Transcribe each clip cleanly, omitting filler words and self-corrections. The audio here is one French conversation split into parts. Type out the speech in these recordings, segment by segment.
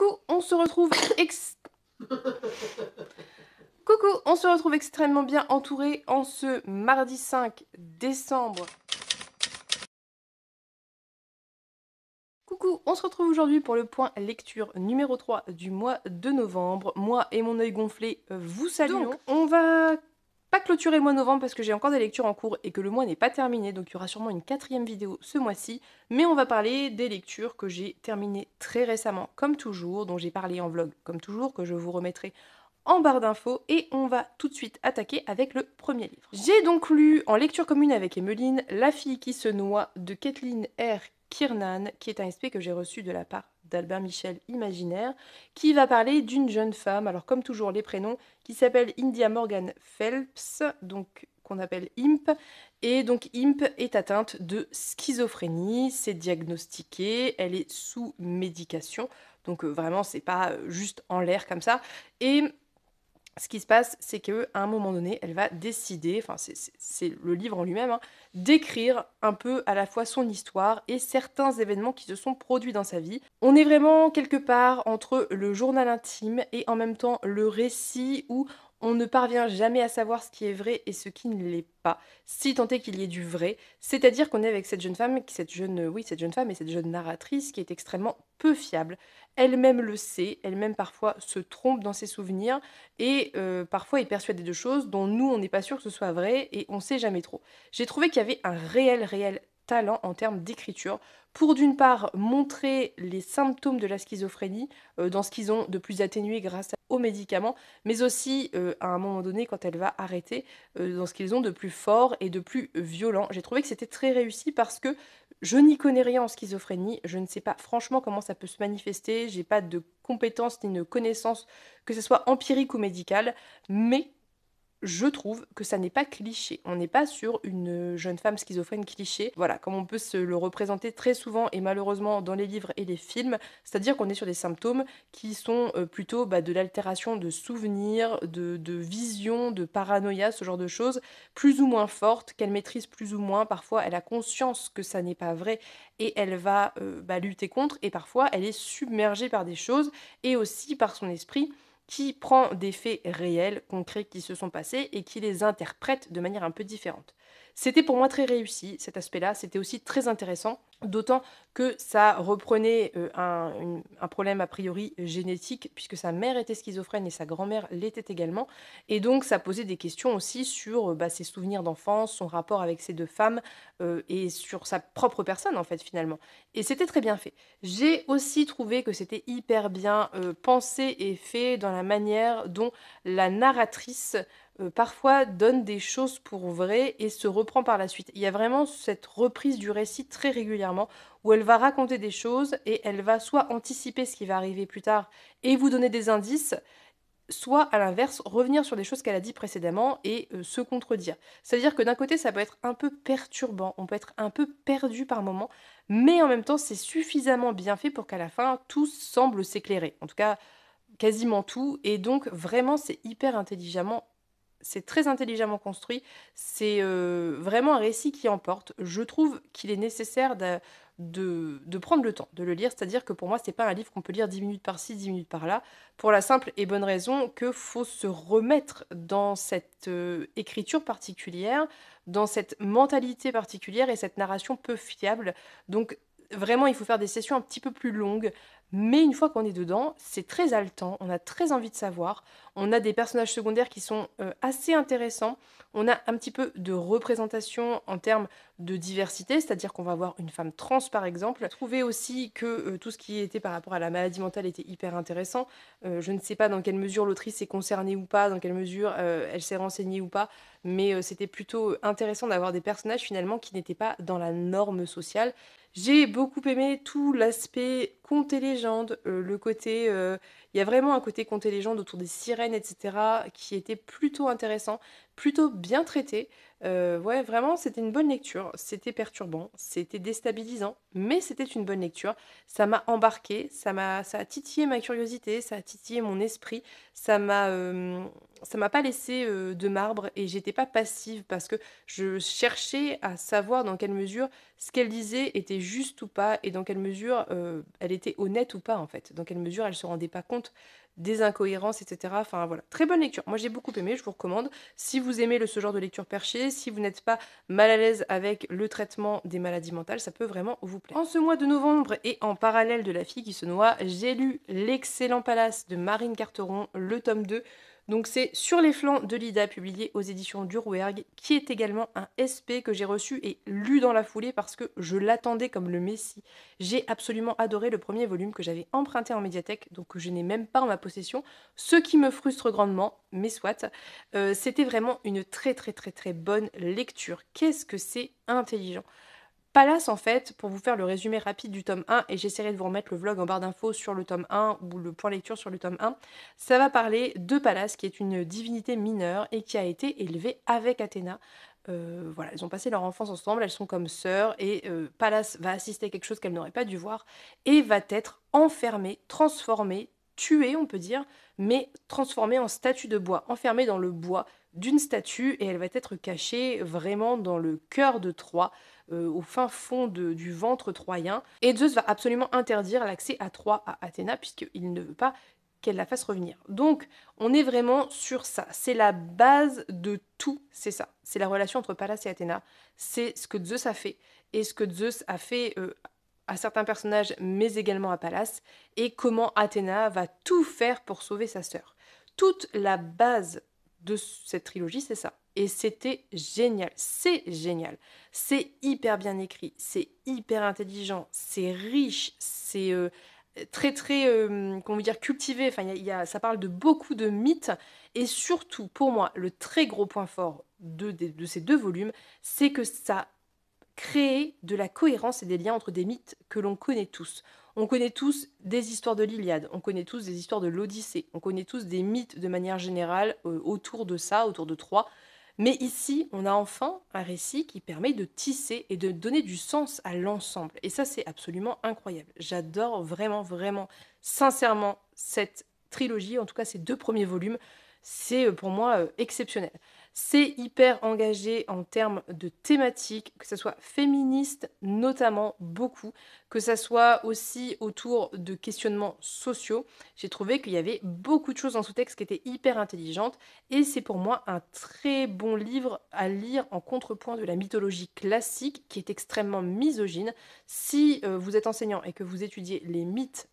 Coucou, on se retrouve Coucou, on se retrouve extrêmement bien entouré en ce mardi 5 décembre. Coucou, on se retrouve aujourd'hui pour le point lecture numéro 3 du mois de novembre. Moi et mon œil gonflé vous saluons. Donc, on va pas clôturer le mois de novembre parce que j'ai encore des lectures en cours et que le mois n'est pas terminé, donc il y aura sûrement une 4e vidéo ce mois-ci. Mais on va parler des lectures que j'ai terminées très récemment, comme toujours, dont j'ai parlé en vlog, comme toujours, que je vous remettrai en barre d'infos, et on va tout de suite attaquer avec le premier livre. J'ai donc lu en lecture commune avec Emmeline La fille qui se noie de Kathleen R. Kiernan, qui est un SP que j'ai reçu de la part d'Albert Michel Imaginaire, qui va parler d'une jeune femme, alors comme toujours les prénoms, qui s'appelle India Morgan Phelps, donc qu'on appelle Imp, et donc Imp est atteinte de schizophrénie, c'est diagnostiqué, elle est sous médication, donc vraiment c'est pas juste en l'air comme ça, et ce qui se passe, c'est qu'à un moment donné, elle va décider, enfin c'est le livre en lui-même, hein, d'écrire un peu à la fois son histoire et certains événements qui se sont produits dans sa vie. On est vraiment quelque part entre le journal intime et en même temps le récit où on ne parvient jamais à savoir ce qui est vrai et ce qui ne l'est pas, si tant est qu'il y ait du vrai. C'est-à-dire qu'on est avec cette jeune femme, cette jeune femme et cette jeune narratrice qui est extrêmement peu fiable. Elle-même le sait, elle-même parfois se trompe dans ses souvenirs et parfois est persuadée de choses dont nous, on n'est pas sûr que ce soit vrai et on sait jamais trop. J'ai trouvé qu'il y avait un réel talent en termes d'écriture pour d'une part montrer les symptômes de la schizophrénie dans ce qu'ils ont de plus atténué grâce aux médicaments, mais aussi à un moment donné quand elle va arrêter dans ce qu'ils ont de plus fort et de plus violent. J'ai trouvé que c'était très réussi parce que je n'y connais rien en schizophrénie, je ne sais pas franchement comment ça peut se manifester, j'ai pas de compétences ni de connaissances, que ce soit empirique ou médical, mais je trouve que ça n'est pas cliché. On n'est pas sur une jeune femme schizophrène cliché, voilà, comme on peut se le représenter très souvent et malheureusement dans les livres et les films, c'est-à-dire qu'on est sur des symptômes qui sont plutôt de l'altération de souvenirs, de vision, de paranoïa, ce genre de choses, plus ou moins fortes, qu'elle maîtrise plus ou moins. Parfois, elle a conscience que ça n'est pas vrai et elle va lutter contre, et parfois, elle est submergée par des choses et aussi par son esprit qui prend des faits réels, concrets qui se sont passés et qui les interprète de manière un peu différente. C'était pour moi très réussi, cet aspect-là, c'était aussi très intéressant, d'autant que ça reprenait un problème a priori génétique, puisque sa mère était schizophrène et sa grand-mère l'était également, et donc ça posait des questions aussi sur ses souvenirs d'enfance, son rapport avec ces deux femmes, et sur sa propre personne en fait finalement. Et c'était très bien fait. J'ai aussi trouvé que c'était hyper bien pensé et fait dans la manière dont la narratrice parfois donne des choses pour vraies et se reprend par la suite. Il y a vraiment cette reprise du récit très régulièrement où elle va raconter des choses et elle va soit anticiper ce qui va arriver plus tard et vous donner des indices, soit à l'inverse, revenir sur des choses qu'elle a dit précédemment et se contredire. C'est-à-dire que d'un côté, ça peut être un peu perturbant, on peut être un peu perdu par moments, mais en même temps, c'est suffisamment bien fait pour qu'à la fin, tout semble s'éclairer. En tout cas, quasiment tout. Et donc, vraiment, c'est très intelligemment construit. C'est vraiment un récit qui emporte. Je trouve qu'il est nécessaire de prendre le temps de le lire. C'est-à-dire que pour moi, c'est pas un livre qu'on peut lire 10 minutes par-ci, 10 minutes par-là, pour la simple et bonne raison que faut se remettre dans cette écriture particulière, dans cette mentalité particulière et cette narration peu fiable. Donc, vraiment, il faut faire des sessions un petit peu plus longues. Mais une fois qu'on est dedans, c'est très haletant, on a très envie de savoir, on a des personnages secondaires qui sont assez intéressants, on a un petit peu de représentation en termes de diversité, c'est-à-dire qu'on va avoir une femme trans par exemple. J'ai trouvé aussi que tout ce qui était par rapport à la maladie mentale était hyper intéressant. Je ne sais pas dans quelle mesure l'autrice est concernée ou pas, dans quelle mesure elle s'est renseignée ou pas, mais c'était plutôt intéressant d'avoir des personnages finalement qui n'étaient pas dans la norme sociale. J'ai beaucoup aimé tout l'aspect contes et légendes, le côté, il y a vraiment un côté contes et légendes autour des sirènes, et cetera, qui était plutôt intéressant, plutôt bien traité. Ouais, vraiment, c'était une bonne lecture. C'était perturbant, c'était déstabilisant, mais c'était une bonne lecture. Ça m'a embarquée, ça a titillé ma curiosité, ça a titillé mon esprit, ça m'a, ça m'a pas laissé de marbre et j'étais pas passive parce que je cherchais à savoir dans quelle mesure ce qu'elle disait était juste ou pas et dans quelle mesure, elle était honnête ou pas, en fait. Dans quelle mesure elle se rendait pas compte des incohérences et cetera. Enfin voilà, très bonne lecture. Moi j'ai beaucoup aimé, je vous recommande. Si vous aimez ce genre de lecture perchée, si vous n'êtes pas mal à l'aise avec le traitement des maladies mentales, ça peut vraiment vous plaire. En ce mois de novembre et en parallèle de La fille qui se noie, j'ai lu L'excellent palace de Marine Carteron, le tome 2. Donc c'est Sur les flancs de Lida, publié aux éditions du Rouergue, qui est également un SP que j'ai reçu et lu dans la foulée parce que je l'attendais comme le messie. J'ai absolument adoré le premier volume que j'avais emprunté en médiathèque, donc que je n'ai même pas en ma possession, ce qui me frustre grandement, mais soit. C'était vraiment une très très très très bonne lecture. Qu'est-ce que c'est intelligent! Palace, en fait, pour vous faire le résumé rapide du tome 1, et j'essaierai de vous remettre le vlog en barre d'infos sur le tome 1 ou le point lecture sur le tome 1, ça va parler de Pallas, qui est une divinité mineure et qui a été élevée avec Athéna. Voilà, elles ont passé leur enfance ensemble, elles sont comme sœurs, et Pallas va assister à quelque chose qu'elle n'aurait pas dû voir, et va être enfermée, transformée, tuée, on peut dire, mais transformée en statue de bois, enfermée dans le bois d'une statue, et elle va être cachée vraiment dans le cœur de Troie, au fin fond du ventre troyen. Et Zeus va absolument interdire l'accès à Troie à Athéna, puisqu'il ne veut pas qu'elle la fasse revenir. Donc, on est vraiment sur ça. C'est la base de tout, c'est ça. C'est la relation entre Pallas et Athéna. C'est ce que Zeus a fait, et ce que Zeus a fait à certains personnages, mais également à Pallas, et comment Athéna va tout faire pour sauver sa sœur. Toute la base de cette trilogie, c'est ça. Et c'était génial, c'est génial. C'est hyper bien écrit, c'est hyper intelligent, c'est riche, c'est très très, comment dire, cultivé. Enfin, ça parle de beaucoup de mythes. Et surtout, pour moi, le très gros point fort de ces deux volumes, c'est que ça crée de la cohérence et des liens entre des mythes que l'on connaît tous. On connaît tous des histoires de l'Iliade, on connaît tous des histoires de l'Odyssée, on connaît tous des mythes de manière générale autour de ça, autour de Troie. Mais ici, on a enfin un récit qui permet de tisser et de donner du sens à l'ensemble. Et ça, c'est absolument incroyable. J'adore vraiment, vraiment, sincèrement, cette trilogie, en tout cas ces deux premiers volumes. C'est pour moi exceptionnel. C'est hyper engagé en termes de thématiques, que ce soit féministe notamment beaucoup, que ça soit aussi autour de questionnements sociaux. J'ai trouvé qu'il y avait beaucoup de choses en sous-texte qui étaient hyper intelligentes et c'est pour moi un très bon livre à lire en contrepoint de la mythologie classique qui est extrêmement misogyne. Si vous êtes enseignant et que vous étudiez les mythes,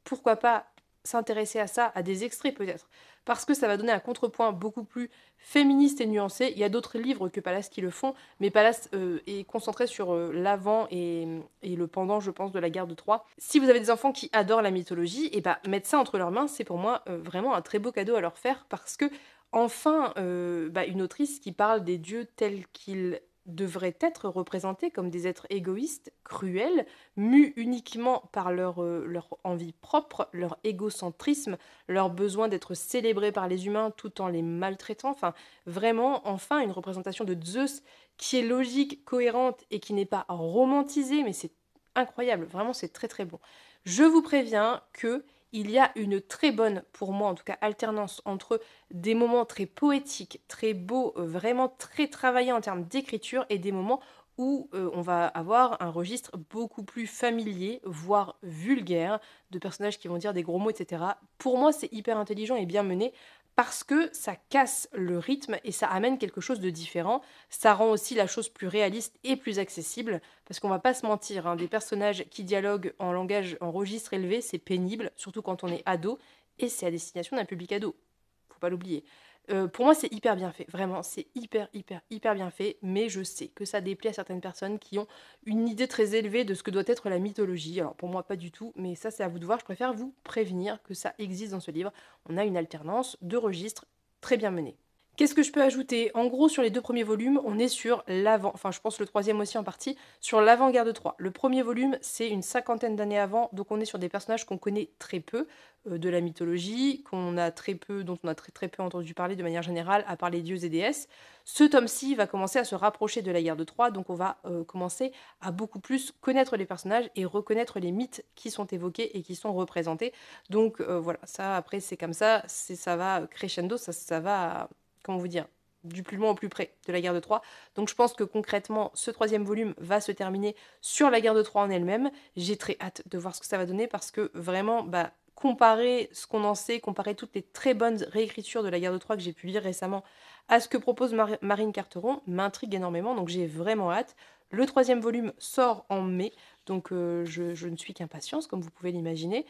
pourquoi pas s'intéresser à ça, à des extraits peut-être, parce que ça va donner un contrepoint beaucoup plus féministe et nuancé. Il y a d'autres livres que Pallas qui le font, mais Pallas est concentré sur l'avant et le pendant, je pense, de la guerre de Troie. Si vous avez des enfants qui adorent la mythologie, et bah mettre ça entre leurs mains, c'est pour moi vraiment un très beau cadeau à leur faire, parce que enfin, une autrice qui parle des dieux tels qu'ils devraient être représentés comme des êtres égoïstes, cruels, mus uniquement par leur envie propre, leur égocentrisme, leur besoin d'être célébrés par les humains tout en les maltraitant. Enfin, vraiment, enfin, une représentation de Zeus qui est logique, cohérente et qui n'est pas romantisée, mais c'est incroyable, vraiment, c'est très très bon. Je vous préviens que il y a une très bonne, pour moi en tout cas, alternance entre des moments très poétiques, très beaux, vraiment très travaillés en termes d'écriture et des moments où on va avoir un registre beaucoup plus familier, voire vulgaire, de personnages qui vont dire des gros mots, etc. Pour moi, c'est hyper intelligent et bien mené parce que ça casse le rythme et ça amène quelque chose de différent. Ça rend aussi la chose plus réaliste et plus accessible parce qu'on va pas se mentir, hein, des personnages qui dialoguent en langage, en registre élevé, c'est pénible, surtout quand on est ado et c'est à destination d'un public ado. Faut pas l'oublier. Pour moi, c'est hyper bien fait, vraiment, c'est hyper, hyper, hyper bien fait, mais je sais que ça déplaît à certaines personnes qui ont une idée très élevée de ce que doit être la mythologie. Alors pour moi, pas du tout, mais ça, c'est à vous de voir. Je préfère vous prévenir que ça existe dans ce livre. On a une alternance de registres très bien menée. Qu'est-ce que je peux ajouter? En gros, sur les 2 premiers volumes, on est sur l'avant enfin, je pense le troisième aussi en partie, sur l'avant-guerre de Troie. Le premier volume, c'est une cinquantaine d'années avant, donc on est sur des personnages qu'on connaît très peu, de la mythologie, qu'on a très peu dont on a très, très peu entendu parler de manière générale, à part les dieux et déesses. Ce tome-ci va commencer à se rapprocher de la guerre de Troie, donc on va, commencer à beaucoup plus connaître les personnages et reconnaître les mythes qui sont évoqués et qui sont représentés. Donc, voilà, ça après c'est comme ça va crescendo, ça va comment vous dire, du plus loin au plus près de la guerre de Troie. Donc je pense que concrètement, ce troisième volume va se terminer sur la guerre de Troie en elle-même. J'ai très hâte de voir ce que ça va donner parce que vraiment, bah, comparer ce qu'on en sait, comparer toutes les très bonnes réécritures de la guerre de Troie que j'ai pu lire récemment à ce que propose Marine Carteron m'intrigue énormément, donc j'ai vraiment hâte. Le troisième volume sort en mai, donc je ne suis qu'impatience, comme vous pouvez l'imaginer.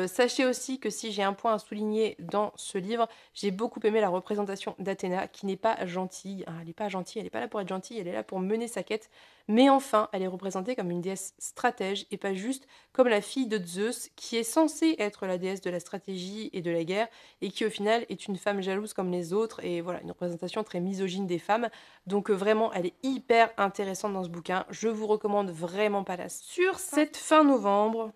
Sachez aussi que si j'ai un point à souligner dans ce livre, j'ai beaucoup aimé la représentation d'Athéna, qui n'est pas gentille, hein, elle n'est pas gentille, elle n'est pas là pour être gentille, elle est là pour mener sa quête, mais enfin, elle est représentée comme une déesse stratège et pas juste comme la fille de Zeus, qui est censée être la déesse de la stratégie et de la guerre, et qui au final est une femme jalouse comme les autres, et voilà, une représentation très misogyne des femmes. Donc vraiment, elle est hyper intéressante dans ce bouquin, je vous recommande vraiment pas là. Sur cette fin novembre,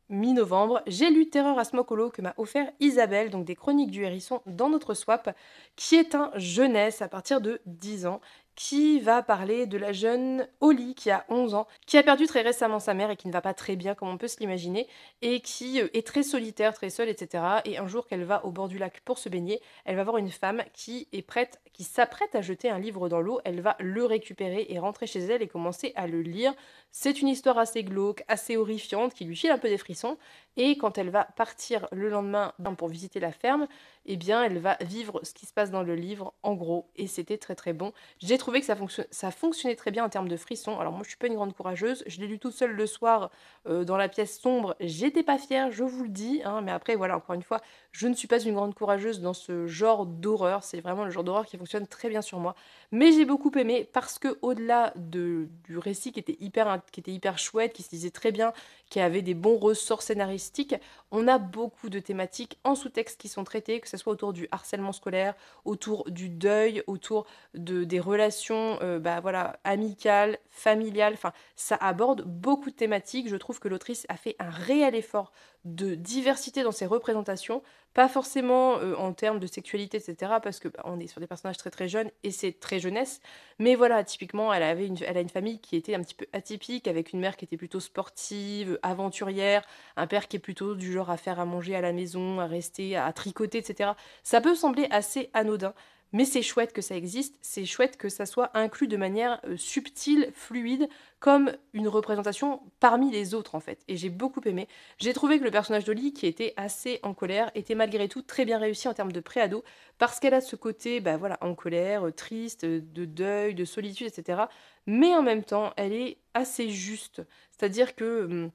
mi-novembre, j'ai lu Terreur à Smokolo que m'a offert Isabelle, donc des Chroniques du Hérisson dans notre swap, qui est un jeunesse à partir de 10 ans, qui va parler de la jeune Holly qui a 11 ans, qui a perdu très récemment sa mère et qui ne va pas très bien comme on peut se l'imaginer, et qui est très solitaire, très seule, etc. Et un jour qu'elle va au bord du lac pour se baigner, elle va voir une femme qui est prête, qui s'apprête à jeter un livre dans l'eau, elle va le récupérer et rentrer chez elle et commencer à le lire. C'est une histoire assez glauque, assez horrifiante, qui lui file un peu des frissons. Et quand elle va partir le lendemain pour visiter la ferme, eh bien, elle va vivre ce qui se passe dans le livre, en gros. Et c'était très très bon. J'ai trouvé que ça fonctionnait très bien en termes de frissons. Alors moi, je suis pas une grande courageuse. Je l'ai lu toute seule le soir dans la pièce sombre. J'étais pas fière, je vous le dis, hein. Mais après, voilà, encore une fois, je ne suis pas une grande courageuse dans ce genre d'horreur. C'est vraiment le genre d'horreur qui fonctionne très bien sur moi. Mais j'ai beaucoup aimé parce que au-delà du récit qui était hyper chouette, qui se lisait très bien, qui avait des bons ressorts scénaristiques, on a beaucoup de thématiques en sous-texte qui sont traitées, que ce soit autour du harcèlement scolaire, autour du deuil, autour des relations bah, voilà, amicales, familiales, enfin ça aborde beaucoup de thématiques. Je trouve que l'autrice a fait un réel effort de diversité dans ses représentations, pas forcément en termes de sexualité, etc., parce que bah, on est sur des personnages très très jeunes et c'est très jeunesse, mais voilà, typiquement, elle a une famille qui était un petit peu atypique, avec une mère qui était plutôt sportive, aventurière, un père qui est plutôt du genre à faire à manger à la maison, à rester, à tricoter, etc. Ça peut sembler assez anodin, mais c'est chouette que ça existe, c'est chouette que ça soit inclus de manière subtile, fluide, comme une représentation parmi les autres en fait. Et j'ai beaucoup aimé. J'ai trouvé que le personnage d'Oli, qui était assez en colère, était malgré tout très bien réussi en termes de préado, parce qu'elle a ce côté, bah voilà, en colère, triste, de deuil, de solitude, etc. Mais en même temps, elle est assez juste. C'est-à-dire que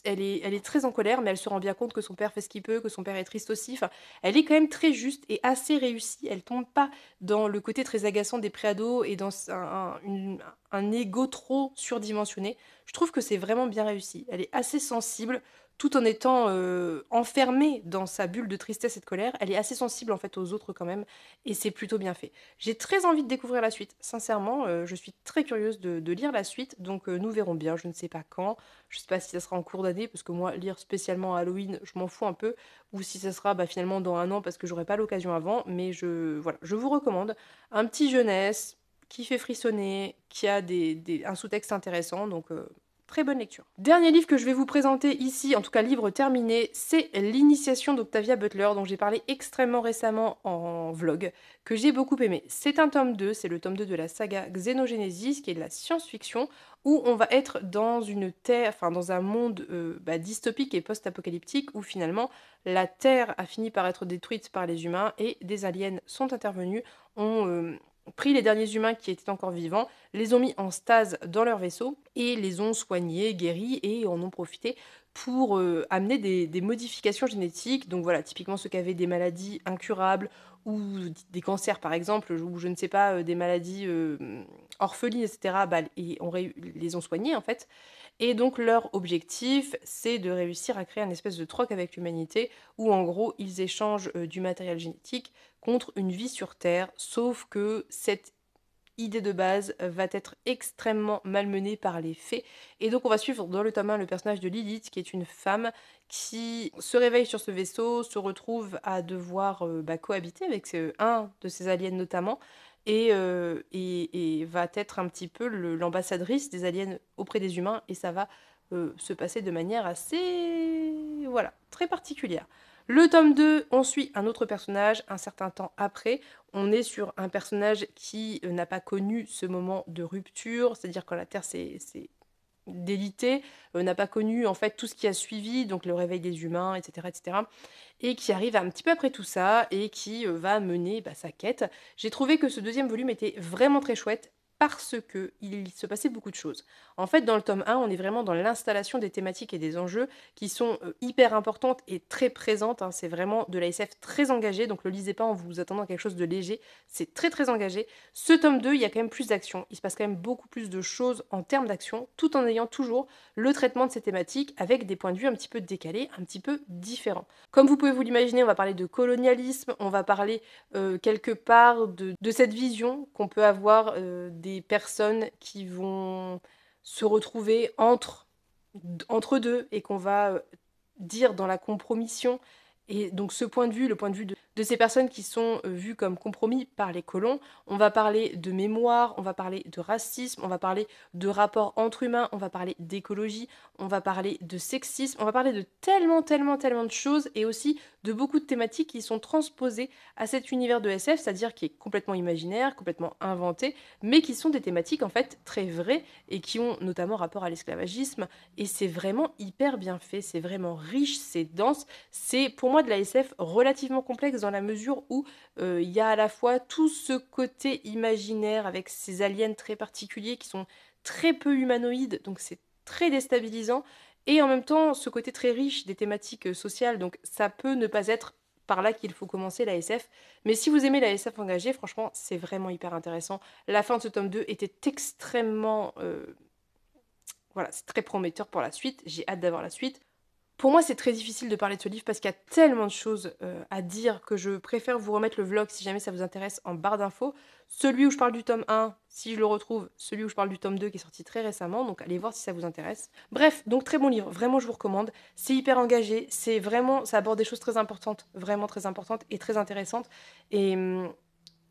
elle est très en colère, mais elle se rend bien compte que son père fait ce qu'il peut, que son père est triste aussi. Enfin, elle est quand même très juste et assez réussie. Elle tombe pas dans le côté très agaçant des préados et dans un ego trop surdimensionné. Je trouve que c'est vraiment bien réussi. Elle est assez sensible, tout en étant enfermée dans sa bulle de tristesse et de colère. Elle est assez sensible en fait aux autres quand même, et c'est plutôt bien fait. J'ai très envie de découvrir la suite. Sincèrement, je suis très curieuse de lire la suite, donc nous verrons bien. Je ne sais pas quand. Je sais pas si ça sera en cours d'année, parce que moi, lire spécialement à Halloween, je m'en fous un peu, ou si ça sera bah, finalement dans un an, parce que j'aurai pas l'occasion avant, mais voilà, je vous recommande un petit jeunesse qui fait frissonner, qui a un sous-texte intéressant, donc très bonne lecture. Dernier livre que je vais vous présenter ici, en tout cas livre terminé, c'est L'initiation d'Octavia Butler, dont j'ai parlé extrêmement récemment en vlog, que j'ai beaucoup aimé. C'est un tome 2, c'est le tome 2 de la saga Xenogenesis, qui est de la science-fiction, où on va être dans une terre, enfin dans un monde bah, dystopique et post-apocalyptique, où finalement la Terre a fini par être détruite par les humains et des aliens sont intervenus, ont pris les derniers humains qui étaient encore vivants, les ont mis en stase dans leur vaisseau et les ont soignés, guéris et en ont profité pour amener des modifications génétiques. Donc voilà, typiquement ceux qui avaient des maladies incurables ou des cancers par exemple, ou je ne sais pas, des maladies orphelines, etc., bah, les ont soignés en fait. Et donc leur objectif, c'est de réussir à créer un espèce de troc avec l'humanité, où en gros, ils échangent du matériel génétique contre une vie sur Terre, sauf que cette idée de base va être extrêmement malmenée par les faits. Et donc on va suivre dans le tome 1 le personnage de Lilith, qui est une femme qui se réveille sur ce vaisseau, se retrouve à devoir cohabiter avec un de ces aliens notamment, et va être un petit peu l'ambassadrice des aliens auprès des humains, et ça va se passer de manière assez, voilà, très particulière. Le tome 2, on suit un autre personnage un certain temps après. On est sur un personnage qui n'a pas connu ce moment de rupture, c'est-à-dire quand la Terre s'est délitée, n'a pas connu en fait tout ce qui a suivi, donc le réveil des humains, etc., etc., et qui arrive un petit peu après tout ça, et qui va mener sa quête. J'ai trouvé que ce deuxième volume était vraiment très chouette, parce que il se passait beaucoup de choses. En fait, dans le tome 1, on est vraiment dans l'installation des thématiques et des enjeux qui sont hyper importantes et très présentes, hein. C'est vraiment de la SF très engagée, donc le lisez pas en vous attendant à quelque chose de léger, c'est très très engagé. Ce tome 2, il y a quand même plus d'action, il se passe quand même beaucoup plus de choses en termes d'action, tout en ayant toujours le traitement de ces thématiques avec des points de vue un petit peu décalés, un petit peu différents. Comme vous pouvez vous l'imaginer, on va parler de colonialisme, on va parler quelque part de cette vision qu'on peut avoir des personnes qui vont se retrouver entre deux, et qu'on va dire dans la compromission. Et donc ce point de vue, le point de vue de ces personnes qui sont vues comme compromis par les colons, on va parler de mémoire, on va parler de racisme, on va parler de rapports entre humains, on va parler d'écologie, on va parler de sexisme, on va parler de tellement, tellement, tellement de choses, et aussi de beaucoup de thématiques qui sont transposées à cet univers de SF, c'est-à-dire qui est complètement imaginaire, complètement inventé, mais qui sont des thématiques en fait très vraies, et qui ont notamment rapport à l'esclavagisme, et c'est vraiment hyper bien fait, c'est vraiment riche, c'est dense, c'est pour moi de la SF relativement complexe dans la mesure où il y a à la fois tout ce côté imaginaire avec ces aliens très particuliers qui sont très peu humanoïdes, donc c'est très déstabilisant, et en même temps ce côté très riche des thématiques sociales, donc ça peut ne pas être par là qu'il faut commencer la SF. Mais si vous aimez la SF engagée, franchement, c'est vraiment hyper intéressant. La fin de ce tome 2 était extrêmement... voilà, c'est très prometteur pour la suite. J'ai hâte d'avoir la suite. Pour moi, c'est très difficile de parler de ce livre parce qu'il y a tellement de choses à dire que je préfère vous remettre le vlog si jamais ça vous intéresse en barre d'infos. Celui où je parle du tome 1, si je le retrouve, celui où je parle du tome 2 qui est sorti très récemment, donc allez voir si ça vous intéresse. Bref, donc très bon livre, vraiment je vous recommande. C'est hyper engagé, c'est vraiment, ça aborde des choses très importantes, vraiment très importantes et très intéressantes. Et,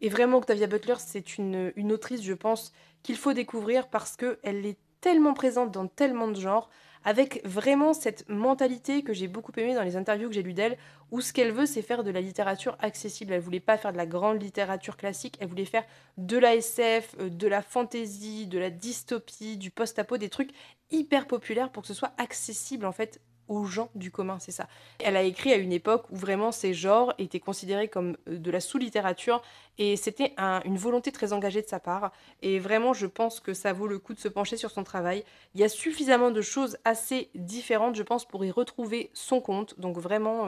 et vraiment, Octavia Butler, c'est une autrice, je pense, qu'il faut découvrir parce qu'elle est tellement présente dans tellement de genres, avec vraiment cette mentalité que j'ai beaucoup aimée dans les interviews que j'ai lues d'elle, où ce qu'elle veut, c'est faire de la littérature accessible. Elle voulait pas faire de la grande littérature classique, elle voulait faire de la SF, de la fantasy, de la dystopie, du post-apo, des trucs hyper populaires pour que ce soit accessible en fait aux gens du commun, c'est ça. Elle a écrit à une époque où vraiment ces genres étaient considérés comme de la sous-littérature, et c'était une volonté très engagée de sa part, et vraiment je pense que ça vaut le coup de se pencher sur son travail. Il y a suffisamment de choses assez différentes, je pense, pour y retrouver son compte, donc vraiment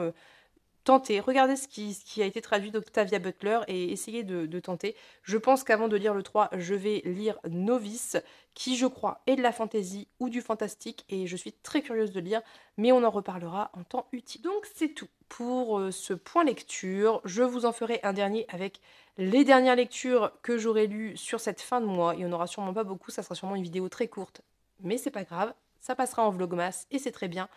tentez, regardez ce qui a été traduit d'Octavia Butler et essayez de tenter. Je pense qu'avant de lire le 3, je vais lire Novice, qui je crois est de la fantasy ou du fantastique, et je suis très curieuse de lire, mais on en reparlera en temps utile. Donc c'est tout pour ce point lecture. Je vous en ferai un dernier avec les dernières lectures que j'aurai lues sur cette fin de mois. Il n'y en aura sûrement pas beaucoup, ça sera sûrement une vidéo très courte, mais c'est pas grave, ça passera en vlogmas et c'est très bien.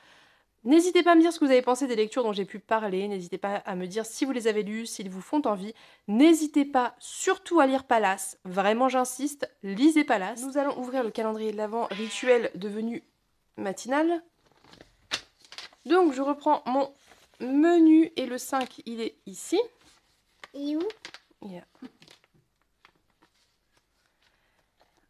N'hésitez pas à me dire ce que vous avez pensé des lectures dont j'ai pu parler, n'hésitez pas à me dire si vous les avez lues, s'ils vous font envie. N'hésitez pas surtout à lire Pallas, vraiment j'insiste, lisez Pallas. Nous allons ouvrir le calendrier de l'Avent, rituel devenu matinal. Donc je reprends mon menu et le 5 il est ici. Et où? Yeah.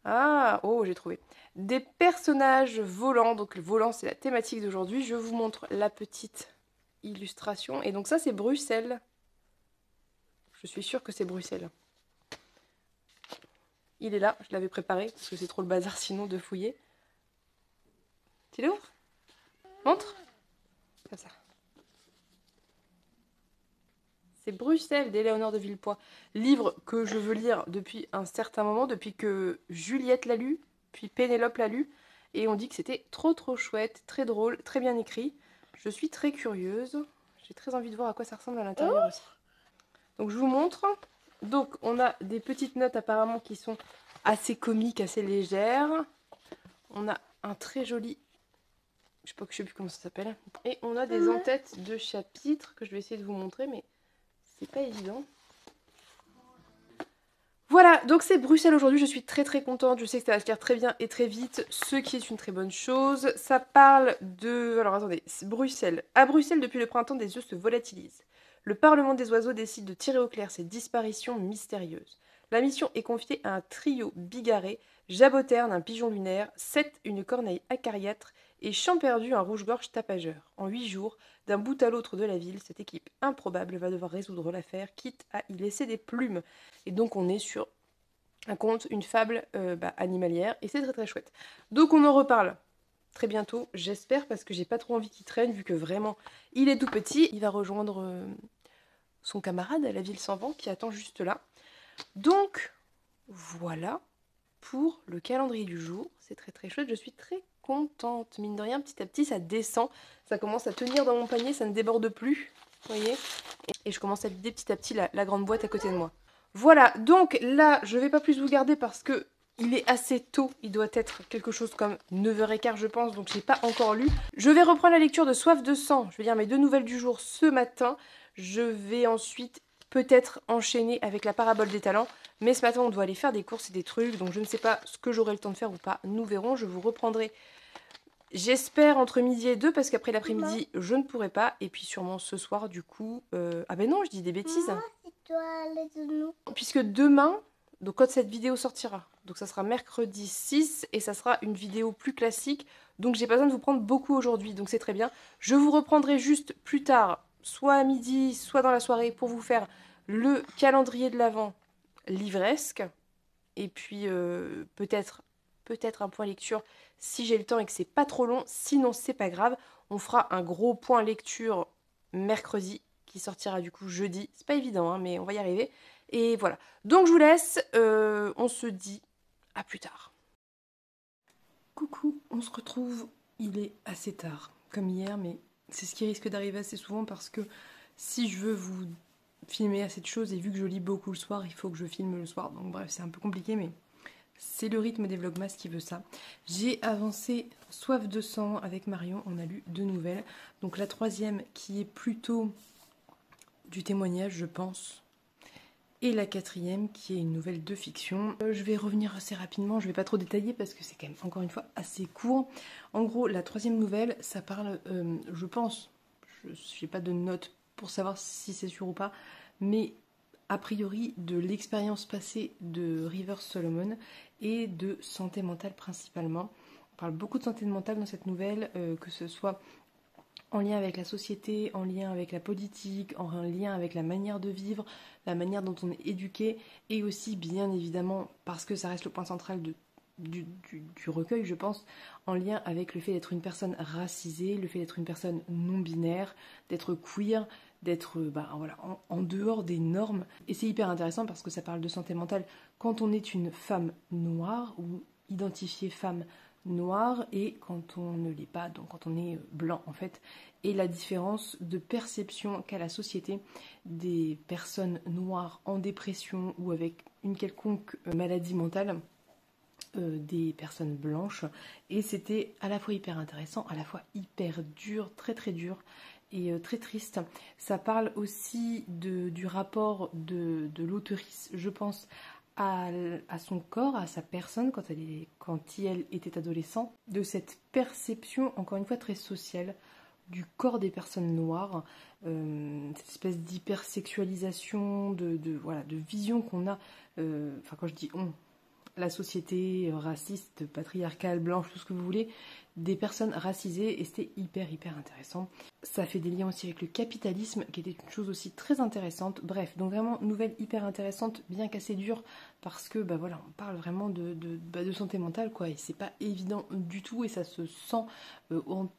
Ah, oh j'ai trouvé. Des personnages volants, donc le volant c'est la thématique d'aujourd'hui. Je vous montre la petite illustration. Et donc ça c'est Bruxelles. Je suis sûre que c'est Bruxelles. Il est là, je l'avais préparé, parce que c'est trop le bazar sinon de fouiller. Tu l'ouvres? Montre. Comme ça. C'est Bruxelles d'Éléonore de Villepoix. Livre que je veux lire depuis un certain moment, depuis que Juliette l'a lu, puis Pénélope l'a lu. Et on dit que c'était trop chouette, très drôle, très bien écrit. Je suis très curieuse. J'ai très envie de voir à quoi ça ressemble à l'intérieur aussi. Donc je vous montre. Donc on a des petites notes apparemment qui sont assez comiques, assez légères. On a un très joli... Je sais plus comment ça s'appelle. Et on a des en-têtes de chapitres que je vais essayer de vous montrer, mais c'est pas évident. Voilà, donc c'est Bruxelles aujourd'hui, je suis très contente, je sais que ça va se lire très bien et très vite, ce qui est une très bonne chose. Ça parle de... Alors attendez, Bruxelles. À Bruxelles, depuis le printemps, des œufs se volatilisent. Le Parlement des oiseaux décide de tirer au clair ces disparitions mystérieuses. La mission est confiée à un trio bigarré, Jaboterne, un pigeon lunaire, Seth, une corneille acariâtre, et Champerdu, un rouge-gorge tapageur. En 8 jours, d'un bout à l'autre de la ville, cette équipe improbable va devoir résoudre l'affaire, quitte à y laisser des plumes. Et donc on est sur un conte, une fable animalière, et c'est très chouette. Donc on en reparle très bientôt, j'espère, parce que j'ai pas trop envie qu'il traîne, vu que vraiment, il est tout petit. Il va rejoindre son camarade à la ville sans vent, qui attend juste là. Donc, voilà pour le calendrier du jour. C'est très chouette, je suis très contente. Mine de rien, petit à petit, ça descend. Ça commence à tenir dans mon panier, ça ne déborde plus. Vous voyez? Et je commence à vider petit à petit la grande boîte à côté de moi. Voilà, donc là, je vais pas plus vous garder parce que il est assez tôt. Il doit être quelque chose comme 9h15, je pense, donc j'ai pas encore lu. Je vais reprendre la lecture de Soif de sang. Je vais lire mes 2 nouvelles du jour ce matin. Je vais ensuite peut-être enchaîner avec la parabole des talents. Mais ce matin, on doit aller faire des courses et des trucs, donc je ne sais pas ce que j'aurai le temps de faire ou pas. Nous verrons, je vous reprendrai, j'espère, entre midi et 2, parce qu'après l'après-midi, je ne pourrai pas. Et puis sûrement ce soir, du coup... Ah ben non, je dis des bêtises. Maman, c'est toi, les genoux. Puisque demain, donc quand cette vidéo sortira, donc ça sera mercredi 6, et ça sera une vidéo plus classique. Donc j'ai pas besoin de vous prendre beaucoup aujourd'hui, donc c'est très bien. Je vous reprendrai juste plus tard, soit à midi, soit dans la soirée, pour vous faire le calendrier de l'Avent livresque. Et puis peut-être un point lecture si j'ai le temps et que c'est pas trop long. Sinon, c'est pas grave. On fera un gros point lecture mercredi qui sortira du coup jeudi. C'est pas évident, hein, mais on va y arriver. Et voilà. Donc je vous laisse. On se dit à plus tard. Coucou, on se retrouve. Il est assez tard, comme hier, mais c'est ce qui risque d'arriver assez souvent parce que si je veux vous filmer assez de choses, et vu que je lis beaucoup le soir, il faut que je filme le soir. Donc bref, c'est un peu compliqué, mais c'est le rythme des vlogmas qui veut ça. J'ai avancé Soif de sang avec Marion, on a lu 2 nouvelles. Donc la 3e qui est plutôt du témoignage, je pense. Et la 4e qui est une nouvelle de fiction. Je vais revenir assez rapidement, je vais pas trop détailler parce que c'est quand même encore une fois assez court. En gros, la 3e nouvelle, ça parle, je pense, je n'ai pas de notes pour savoir si c'est sûr ou pas, mais a priori de l'expérience passée de Rivers Solomon et de santé mentale principalement. On parle beaucoup de santé mentale dans cette nouvelle, que ce soit en lien avec la société, en lien avec la politique, en lien avec la manière de vivre, la manière dont on est éduqué, et aussi bien évidemment, parce que ça reste le point central du recueil, je pense, en lien avec le fait d'être une personne racisée, le fait d'être une personne non-binaire, d'être queer, d'être voilà, en dehors des normes. Et c'est hyper intéressant parce que ça parle de santé mentale quand on est une femme noire ou identifiée femme noire et quand on ne l'est pas, donc quand on est blanc en fait, et la différence de perception qu'a la société des personnes noires en dépression ou avec une quelconque maladie mentale des personnes blanches. Et c'était à la fois hyper intéressant, à la fois hyper dur, très dur et très triste. Ça parle aussi du rapport de l'auteurice, je pense, à son corps, à sa personne quand elle était adolescente, de cette perception, encore une fois très sociale, du corps des personnes noires, cette espèce d'hypersexualisation, voilà, de vision qu'on a, enfin quand je dis on, la société raciste, patriarcale, blanche, tout ce que vous voulez, des personnes racisées, et c'était hyper intéressant. Ça fait des liens aussi avec le capitalisme, qui était une chose aussi très intéressante. Bref, donc vraiment, nouvelle hyper intéressante, bien qu'assez dure, parce que, voilà, on parle vraiment de santé mentale, quoi, et c'est pas évident du tout, et ça se sent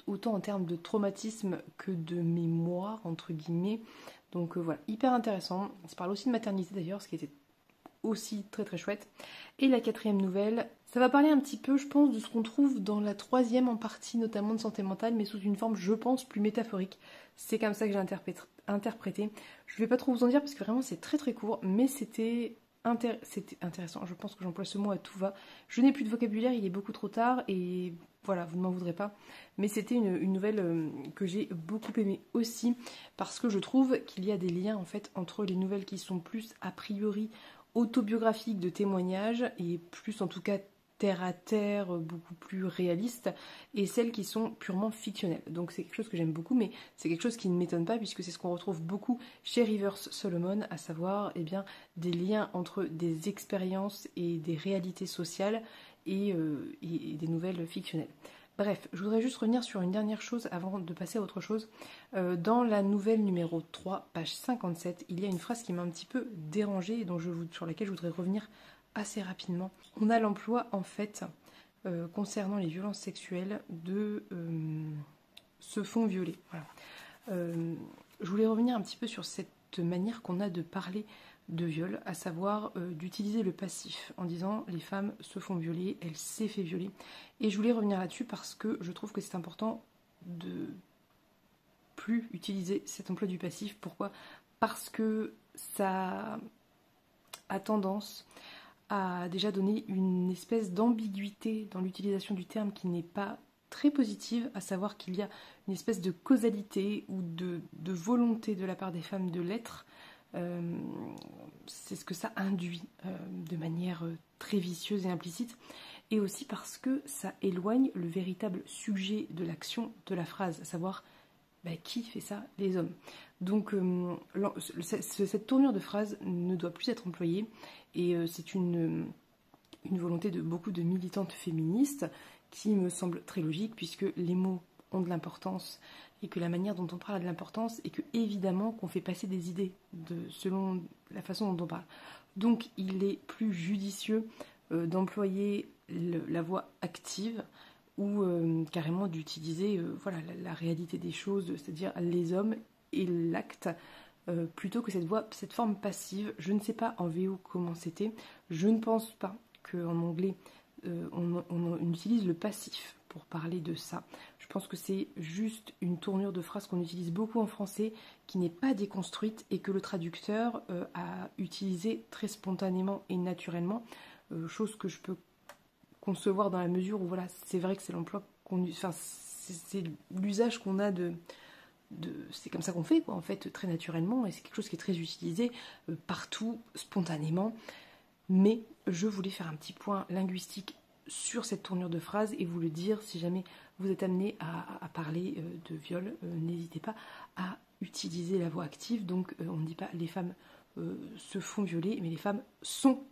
autant en termes de traumatisme que de mémoire, entre guillemets. Donc voilà, hyper intéressant. Ça parle aussi de maternité d'ailleurs, ce qui était aussi très très chouette. Et la quatrième nouvelle, ça va parler un petit peu, je pense, de ce qu'on trouve dans la troisième en partie, notamment de santé mentale, mais sous une forme, je pense, plus métaphorique. C'est comme ça que j'ai interprété. Je vais pas trop vous en dire parce que vraiment c'est très très court, mais c'était intéressant. Je pense que j'emploie ce mot à tout va. Je n'ai plus de vocabulaire, il est beaucoup trop tard et voilà, vous ne m'en voudrez pas. Mais c'était une nouvelle que j'ai beaucoup aimée aussi parce que je trouve qu'il y a des liens en fait entre les nouvelles qui sont plus a priori autobiographiques de témoignages et plus en tout cas terre à terre, beaucoup plus réalistes, et celles qui sont purement fictionnelles. Donc c'est quelque chose que j'aime beaucoup, mais c'est quelque chose qui ne m'étonne pas puisque c'est ce qu'on retrouve beaucoup chez Rivers Solomon, à savoir eh bien, des liens entre des expériences et des réalités sociales et des nouvelles fictionnelles. Bref, je voudrais juste revenir sur une dernière chose avant de passer à autre chose. Dans la nouvelle numéro 3, page 57, il y a une phrase qui m'a un petit peu dérangée et sur laquelle je voudrais revenir assez rapidement. On a l'emploi en fait, concernant les violences sexuelles, de se font violer. Voilà. Je voulais revenir un petit peu sur cette manière qu'on a de parler de viol, à savoir d'utiliser le passif en disant les femmes se font violer, elle s'est fait violer. Et je voulais revenir là-dessus parce que je trouve que c'est important de plus utiliser cet emploi du passif. Pourquoi ? Parce que ça a tendance à déjà donner une espèce d'ambiguïté dans l'utilisation du terme qui n'est pas très positive, à savoir qu'il y a une espèce de causalité ou de volonté de la part des femmes de l'être. C'est ce que ça induit de manière très vicieuse et implicite, et aussi parce que ça éloigne le véritable sujet de l'action de la phrase, à savoir qui fait ça? Les hommes. Donc cette tournure de phrase ne doit plus être employée, et c'est une volonté de beaucoup de militantes féministes qui me semble très logique puisque les mots ont de l'importance et que la manière dont on parle a de l'importance et que évidemment qu'on fait passer des idées selon la façon dont on parle. Donc il est plus judicieux d'employer la voix active ou carrément d'utiliser voilà, la réalité des choses, c'est-à-dire les hommes et l'acte, plutôt que cette forme passive. Je ne sais pas en VO comment c'était, je ne pense pas qu'en anglais on utilise le passif pour parler de ça. Je pense que c'est juste une tournure de phrase qu'on utilise beaucoup en français, qui n'est pas déconstruite et que le traducteur a utilisé très spontanément et naturellement, chose que je peux concevoir dans la mesure où voilà, c'est vrai que c'est l'emploi enfin c'est l'usage qu'on a c'est comme ça qu'on fait quoi, en fait, très naturellement, et c'est quelque chose qui est très utilisé partout, spontanément. Mais je voulais faire un petit point linguistique sur cette tournure de phrase et vous le dire si jamais vous êtes amené à parler de viol, n'hésitez pas à utiliser la voix active. Donc on ne dit pas les femmes se font violer, mais les femmes sont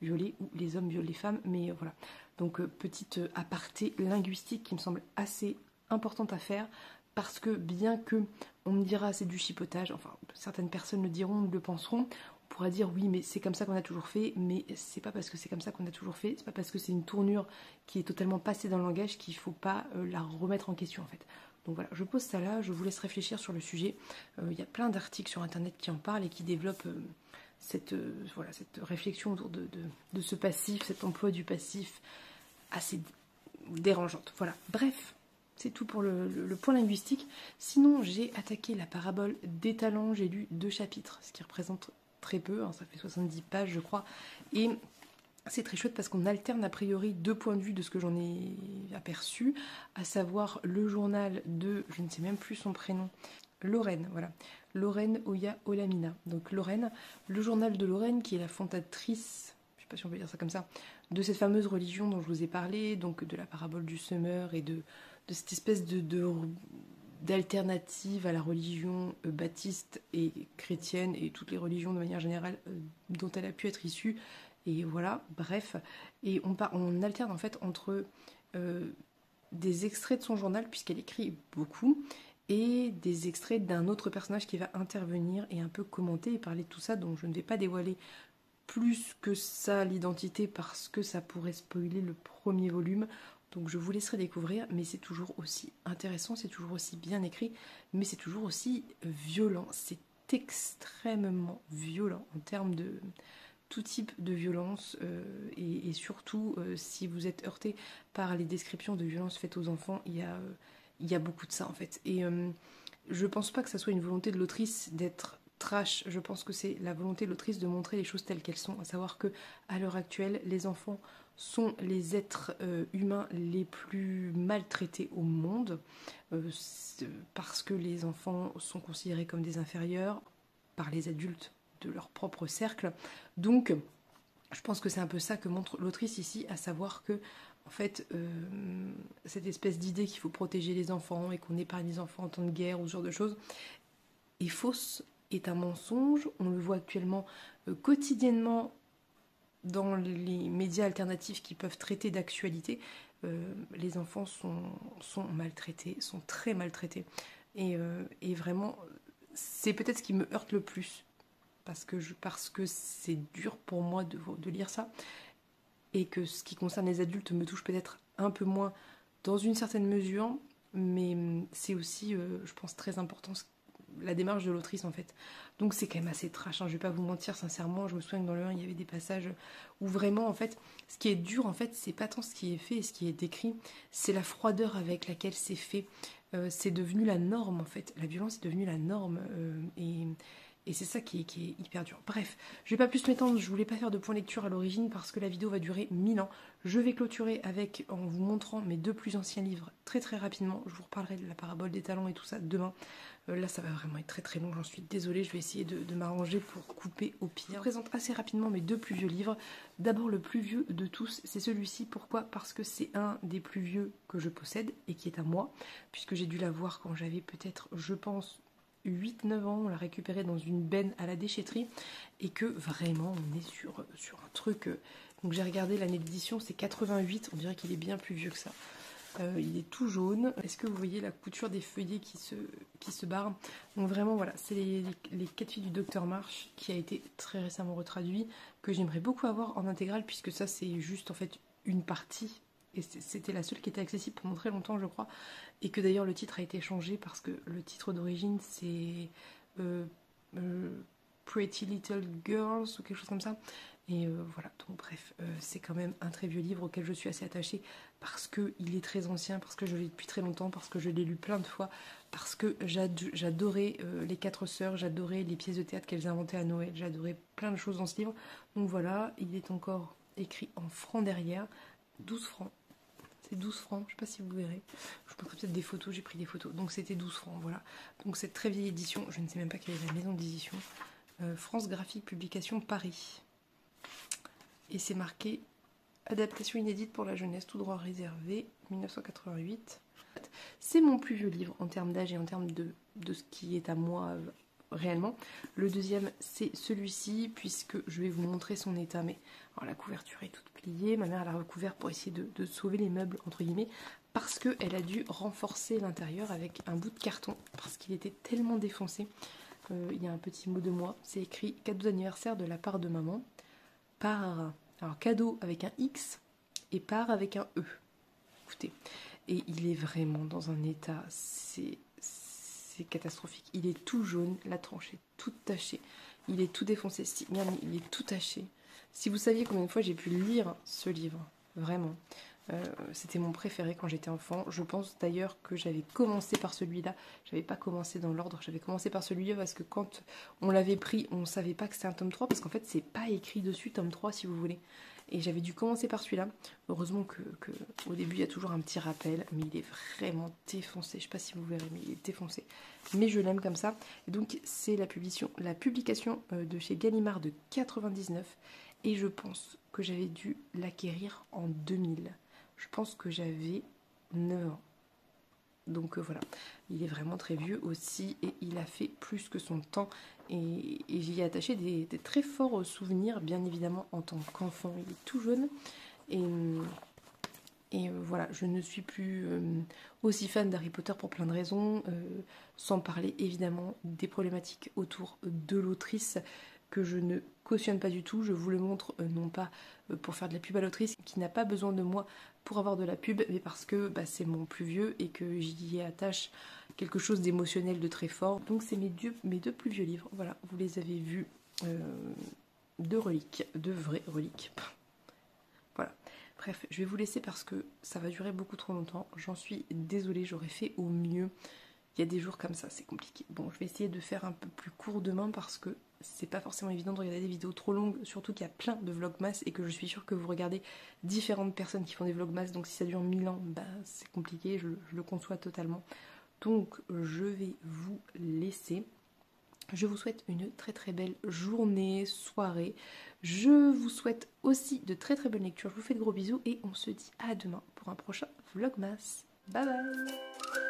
violées, ou les hommes violent les femmes, mais voilà. Donc petite aparté linguistique qui me semble assez importante à faire, parce que bien que on me dira c'est du chipotage, enfin certaines personnes le diront, le penseront, on pourra dire oui mais c'est comme ça qu'on a toujours fait, mais c'est pas parce que c'est comme ça qu'on a toujours fait, c'est pas parce que c'est une tournure qui est totalement passée dans le langage qu'il faut pas la remettre en question en fait. Donc voilà, je pose ça là, je vous laisse réfléchir sur le sujet. Il y a plein d'articles sur internet qui en parlent et qui développent cette réflexion autour de ce passif, cet emploi du passif assez dérangeante. Voilà, bref, c'est tout pour le point linguistique. Sinon, j'ai attaqué la parabole des talents, j'ai lu 2 chapitres, ce qui représente très peu, hein, ça fait 70 pages je crois, et c'est très chouette parce qu'on alterne a priori 2 points de vue de ce que j'en ai aperçu, à savoir le journal de, je ne sais même plus son prénom, Lorraine, voilà, Lorraine Oya Olamina. Donc Lorraine, le journal de Lorraine qui est la fondatrice, je ne sais pas si on peut dire ça comme ça, de cette fameuse religion dont je vous ai parlé, donc de la parabole du semeur et de cette espèce d'alternative à la religion baptiste et chrétienne et toutes les religions de manière générale dont elle a pu être issue. Et voilà, bref. Et on alterne en fait entre des extraits de son journal, puisqu'elle écrit beaucoup, et des extraits d'un autre personnage qui va intervenir et un peu commenter et parler de tout ça, donc je ne vais pas dévoiler plus que ça l'identité parce que ça pourrait spoiler le premier volume. Donc je vous laisserai découvrir, mais c'est toujours aussi intéressant, c'est toujours aussi bien écrit, mais c'est toujours aussi violent. C'est extrêmement violent en termes de tout type de violence et surtout si vous êtes heurté par les descriptions de violences faites aux enfants, il y a beaucoup de ça en fait. Et je pense pas que ça soit une volonté de l'autrice d'être trash, je pense que c'est la volonté de l'autrice de montrer les choses telles qu'elles sont, à savoir que à l'heure actuelle, les enfants sont les êtres humains les plus maltraités au monde, parce que les enfants sont considérés comme des inférieurs par les adultes de leur propre cercle. Donc, je pense que c'est un peu ça que montre l'autrice ici, à savoir que, en fait, cette espèce d'idée qu'il faut protéger les enfants et qu'on épargne les enfants en temps de guerre ou ce genre de choses est fausse, est un mensonge. On le voit actuellement quotidiennement dans les médias alternatifs qui peuvent traiter d'actualité. Les enfants sont maltraités, sont très maltraités. Et vraiment, c'est peut-être ce qui me heurte le plus. Parce que c'est dur pour moi de lire ça. Et que ce qui concerne les adultes me touche peut-être un peu moins dans une certaine mesure. Mais c'est aussi, je pense, très important la démarche de l'autrice en fait. Donc c'est quand même assez trash, hein, je vais pas vous mentir sincèrement, je me souviens que dans le 1 il y avait des passages où vraiment en fait, ce qui est dur en fait, c'est pas tant ce qui est fait et ce qui est décrit, c'est la froideur avec laquelle c'est fait. C'est devenu la norme en fait, la violence est devenue la norme et c'est ça qui est hyper dur. Bref, je vais pas plus m'étendre, je voulais pas faire de point lecture à l'origine parce que la vidéo va durer 1000 ans. Je vais clôturer en vous montrant mes 2 plus anciens livres très très rapidement. Je vous reparlerai de la parabole des talents et tout ça demain. Là ça va vraiment être très très long, j'en suis désolée, je vais essayer de m'arranger pour couper au pire. Je vous présente assez rapidement mes 2 plus vieux livres. D'abord le plus vieux de tous, c'est celui-ci. Pourquoi? Parce que c'est un des plus vieux que je possède et qui est à moi, puisque j'ai dû l'avoir quand j'avais peut-être, je pense, 8-9 ans, on l'a récupéré dans une benne à la déchetterie et que vraiment on est sur un truc. Donc j'ai regardé l'année d'édition, c'est 88, on dirait qu'il est bien plus vieux que ça. Il est tout jaune. Est-ce que vous voyez la couture des feuillets qui se barrent? Donc vraiment voilà, c'est les 4 filles du Docteur March qui a été très récemment retraduit, que j'aimerais beaucoup avoir en intégrale puisque ça c'est juste en fait une partie. Et c'était la seule qui était accessible pendant très longtemps je crois. Et que d'ailleurs le titre a été changé parce que le titre d'origine c'est Pretty Little Girls ou quelque chose comme ça. Et voilà, donc bref, c'est quand même un très vieux livre auquel je suis assez attachée parce qu'il est très ancien, parce que je l'ai depuis très longtemps, parce que je l'ai lu plein de fois, parce que j'adorais les 4 sœurs, j'adorais les pièces de théâtre qu'elles inventaient à Noël, j'adorais plein de choses dans ce livre. Donc voilà, il est encore écrit en francs derrière, 12 francs. C'est 12 francs, je sais pas si vous verrez. Je montrerai peut-être des photos, j'ai pris des photos. Donc c'était 12 francs, voilà. Donc cette très vieille édition, je ne sais même pas quelle est la maison d'édition. France Graphique Publication Paris. Et c'est marqué adaptation inédite pour la jeunesse, tout droit réservé, 1988. C'est mon plus vieux livre en termes d'âge et en termes de ce qui est à moi réellement. Le deuxième, c'est celui-ci, puisque je vais vous montrer son état. Mais alors, la couverture est toute pliée. Ma mère l'a recouvert pour essayer de sauver les meubles, entre guillemets, parce qu'elle a dû renforcer l'intérieur avec un bout de carton, parce qu'il était tellement défoncé. Il y a un petit mot de moi. C'est écrit « Cadeau d'anniversaire de la part de maman ». Alors cadeau avec un X et part avec un E. Écoutez, et il est vraiment dans un état, c'est catastrophique. Il est tout jaune, la tranche est toute tachée, il est tout défoncé, il est tout taché. Si vous saviez combien de fois j'ai pu lire ce livre, vraiment. C'était mon préféré quand j'étais enfant. Je pense d'ailleurs que j'avais commencé par celui-là. J'avais pas commencé dans l'ordre, j'avais commencé par celui-là parce que quand on l'avait pris, on savait pas que c'était un tome 3 parce qu'en fait c'est pas écrit dessus tome 3 si vous voulez. Et j'avais dû commencer par celui-là. Heureusement que au début il y a toujours un petit rappel, mais il est vraiment défoncé. Je sais pas si vous verrez, mais il est défoncé. Mais je l'aime comme ça. Et donc c'est la publication de chez Gallimard de 99 et je pense que j'avais dû l'acquérir en 2000. Je pense que j'avais 9 ans. Donc voilà, il est vraiment très vieux aussi et il a fait plus que son temps. Et j'y ai attaché des très forts souvenirs, bien évidemment, en tant qu'enfant. Il est tout jeune. Et voilà, je ne suis plus aussi fan d'Harry Potter pour plein de raisons. Sans parler évidemment des problématiques autour de l'autrice que je ne cautionne pas du tout. Je vous le montre non pas pour faire de la pub à l'autrice qui n'a pas besoin de moi pour avoir de la pub, mais parce que c'est mon plus vieux et que j'y attache quelque chose d'émotionnel de très fort. Donc c'est mes 2 plus vieux livres. Voilà, vous les avez vus. de reliques, de vraies reliques. Voilà. Bref, je vais vous laisser parce que ça va durer beaucoup trop longtemps. J'en suis désolée, j'aurais fait au mieux. Il y a des jours comme ça, c'est compliqué. Bon, je vais essayer de faire un peu plus court demain parce que c'est pas forcément évident de regarder des vidéos trop longues, surtout qu'il y a plein de vlogmas et que je suis sûre que vous regardez différentes personnes qui font des vlogmas, donc si ça dure 1000 ans, bah c'est compliqué, je le conçois totalement. Donc je vais vous laisser. Je vous souhaite une très très belle journée, soirée. Je vous souhaite aussi de très très bonnes lectures. Je vous fais de gros bisous et on se dit à demain pour un prochain vlogmas. Bye bye.